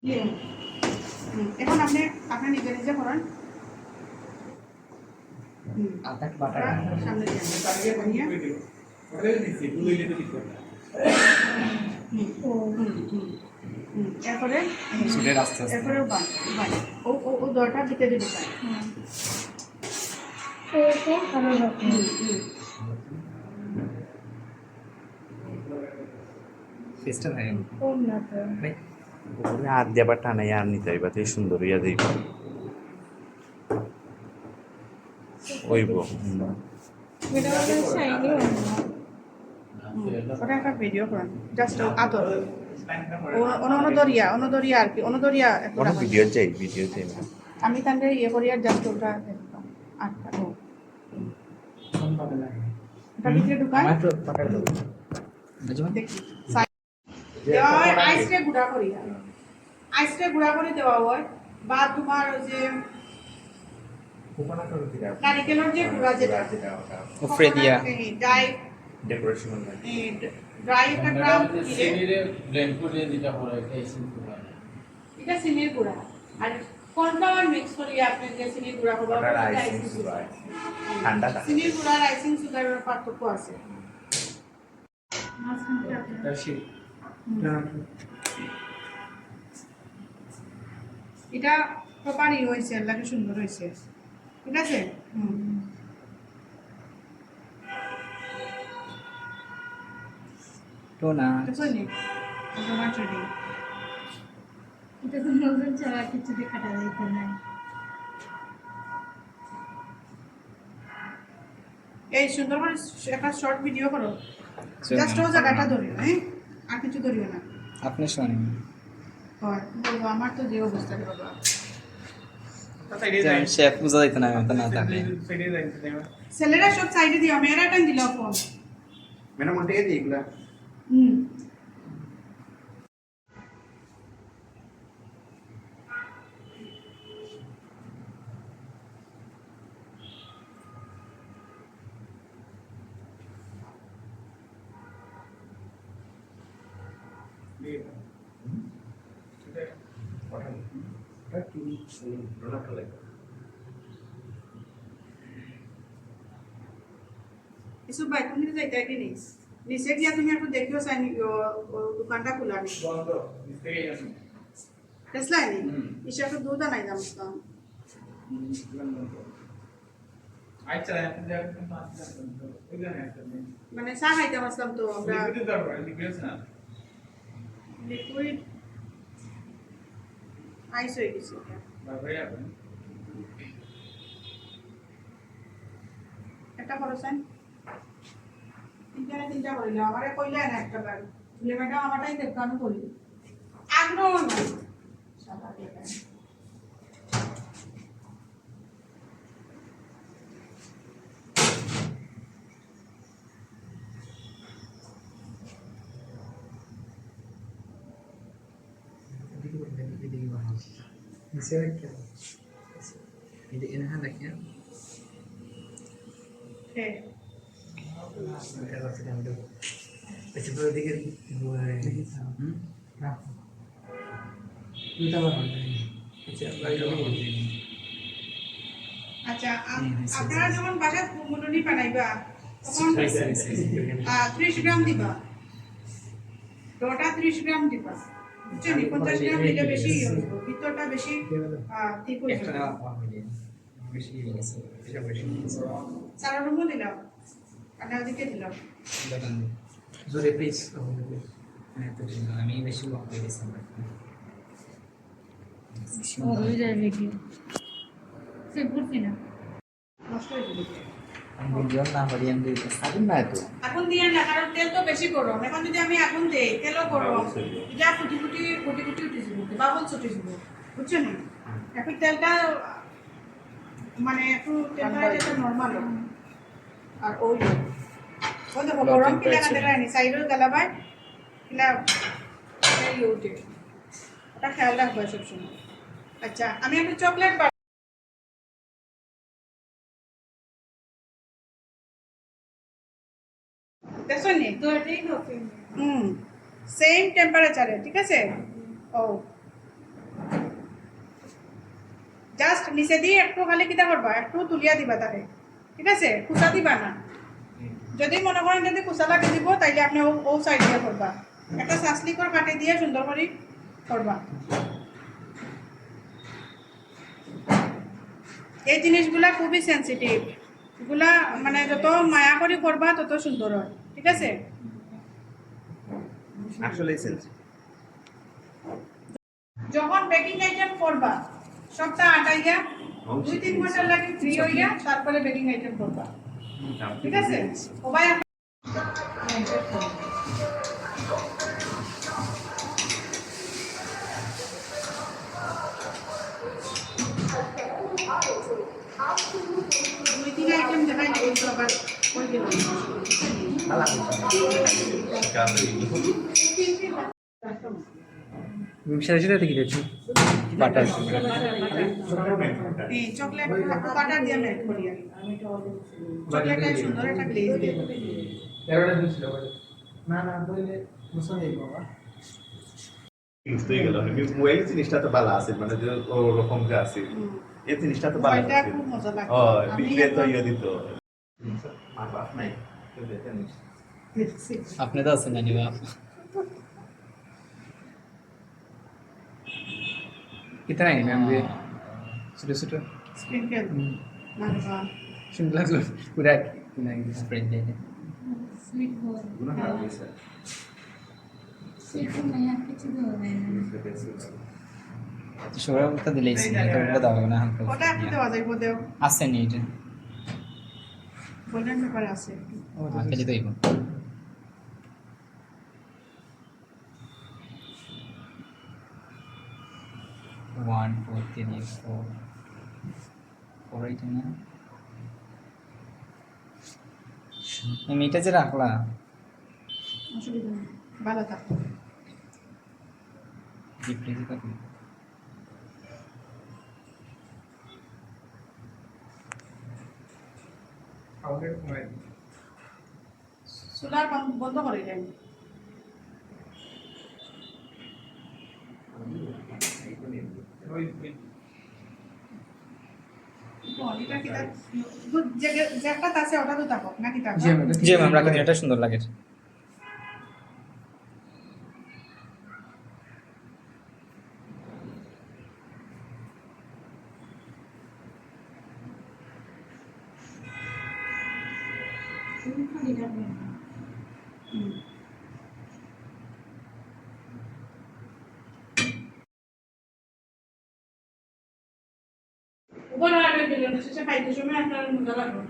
ইয়ে এখন আপনি আপনি নিজে নিজে করেন। আদা বাটা সামনে এরপরে সুদের আস্তে আস্তে এরপরে বান বান ও ও ও দরটা ভিতরে ঢুকায়। চেষ্টা থাকে হাত দিয়ে আবার টানাই আর নিতে হইবা তুই সুন্দর হইয়া দিবা ওইব ওটা একটা ভিডিও করেন জাস্ট আদর অনদরিয়া আর কি অনদরিয়া কোনো ভিডিও চাই না আমি তাহলে ইয়ে করি আর জাস্ট ওটা দেখলাম আটটা ওটা ভিতরে ঢুকায় আমার তো পাটা দাও দেখি দেওয়া হয় আইসটা গুঁড়া করি আইসটা গুঁড়া করে দেওয়া হয় বা তোমার ওই যে নারিকেলের যে গুঁড়া যেটা উফরে দিয়া ড্রাই ডেকোরেশন ড্রাই একটা গ্রাম সিনিরে ব্লেন্ড করে দিতে পারে এটা চিনির গুঁড়া আর কর্নফ্লাওয়ার মিক্স করি আপনি যে চিনির গুঁড়া করবো ঠান্ডা চিনির গুঁড়া আর আইসিং সুগারের পার্থক্য আছে এটা প্রপারই হয়েছে আল্লাহকে সুন্দর হয়েছে ঠিক আছে তো না বুঝলি তোমার ট্রেডিং এটা তো নজর ছাড়া কিছু দেখাটা যাইতে নাই এই সুন্দর করে একটা শর্ট ভিডিও করো জাস্ট ও জায়গাটা ধরিও হ্যাঁ আর কিছু ধরিও না আপনি শোনেন হয় বলবো আমার তো যে অবস্থা রে বাবা শেফ বুঝা যাইতে না আমি তো না থাকলে ছেলেরা সব সাইডে দিও মেয়েরা টাইম দিল ফোন মেনা মন্টে দিয়ে এগুলা হুম ইসু ভাই তুমি তো যাইতে কি নিস নিচে গিয়া তুমি একটু দেখিও চাই দোকানটা খোলা নি দেখলাই নি ইসে একটু দুধ আনাই দাম মানে চা খাইতাম আসলাম তো আমরা লিকুইড আইস হয়ে গেছে একটা খরচান তিনটা করিল আমারে কইলে না একটা বার বলে ম্যাডাম আমারটাই দেখানো করি আগ্রহ নাই সাদা দেখা ini enak ya হ্যাঁ আচ্ছা আপনারা যখন বাসায় মুন্ডনি বানাইবা তখন 30 গ্রাম দিবা ডটা 30 গ্রাম দিবা বুঝছেন 50 গ্রাম দিলে বেশি ভিতরটা বেশি ঠিক হয়ে যাবে চারা রুমও দিলাম আর ওদিকে দিলাম জোরে প্লিজ আমি বেশি লক করে দিয়েছি ওই যাবে কি সে করছি না নষ্ট হয়ে যাবে আমি ভিডিও না করি আমি আগুন নাই তো এখন দিয়ে না কারণ তেল তো বেশি গরম এখন যদি আমি এখন দেই তেলও গরম যা ফুটি উঠেছিল বাবল ছুটেছিল বুঝছেন এখন তেলটা মানে একটু তেলটা যেটা নর্মাল আর ওই দেখো গরম কিলা কাটে রানি সাইডের গালাবাই কিলা এই ওঠে ওটা খেয়াল রাখবো সবসময় আচ্ছা আমি একটু চকলেট দেখো নি তো এটাই হবে সেম টেম্পারেচারে ঠিক আছে ও জাস্ট নিচে দিয়ে একটু খালি কিতা করবা একটু তুলিয়া দিবা তারে, ঠিক আছে? কুচা দিবা না। যদি মনে করেন যদি কুচা লাগে দিব তাইলে আপনি ও সাইড দিয়ে করবা, একটা সাসলি করে কাটে দিয়ে সুন্দর করে করবা। এই জিনিসগুলা খুবই সেন্সিটিভ, এগুলা মানে যত মায়া করে করবা তত সুন্দর হয়, ঠিক আছে? আসলে সেন্স যখন বেকিং আইটেম করবা সবটা আটাইয়া 2-3 ঘন্টা লাগে ফ্রি হইয়া তারপরে বেকিং আইটেম করবা, ঠিক আছে? সবাই দুই তিন আইটেম দেখাই কিন্তু আবার করে দিলাম। সাথে সাথে কি দিচ্ছি বাটার এই চকলেট বাটার দিয়ে মেল্ট করি আমি, চকলেটটা সুন্দর একটা গ্লেজ দিয়ে হয়ে গেল মোবাইল জিনিসটা তো ভালো আছে মানে যে ওরকম যে আছে এই জিনিসটা তো ভালো মোবাইলটা আছে খুব মজা লাগে। ও আমি বিক্রে তো ইয়ে দিত আর বাপ নাই দেখছি। আপনি তো আছেন নানি বাপ कितना है मैम ये छोटे छोटे স্প্রিংকেল নারবা शिमला को पूरा नहीं स्प्रेड दे दे स्वीट हो গুনা খারাপ হইছে स्वीट में यार कुछ भी हो रहा है तो शोरा तो दिले इसने तो बता दो ना हमको ওটা একটু দেওয়া যাইব, দেও আসছে নি এটা গোল্ডেন পেপার আছে। আগে দিতে হইব 1 2 3 4 4 এটা না এই মিটা যে রাখলা অসুবিধা নেই, ভালো থাকো। ডিপ্রেসি করো চুলার বন্ধ করে দেন। এটা কি তার যেটা আছে ওটা তো থাকো নাকি থাকো? জি ম্যাম রাখেন এটা সুন্দর লাগে উপরে রাখবেন দিলেন শেষে খাইতে সময় আপনার মজা লাগবে।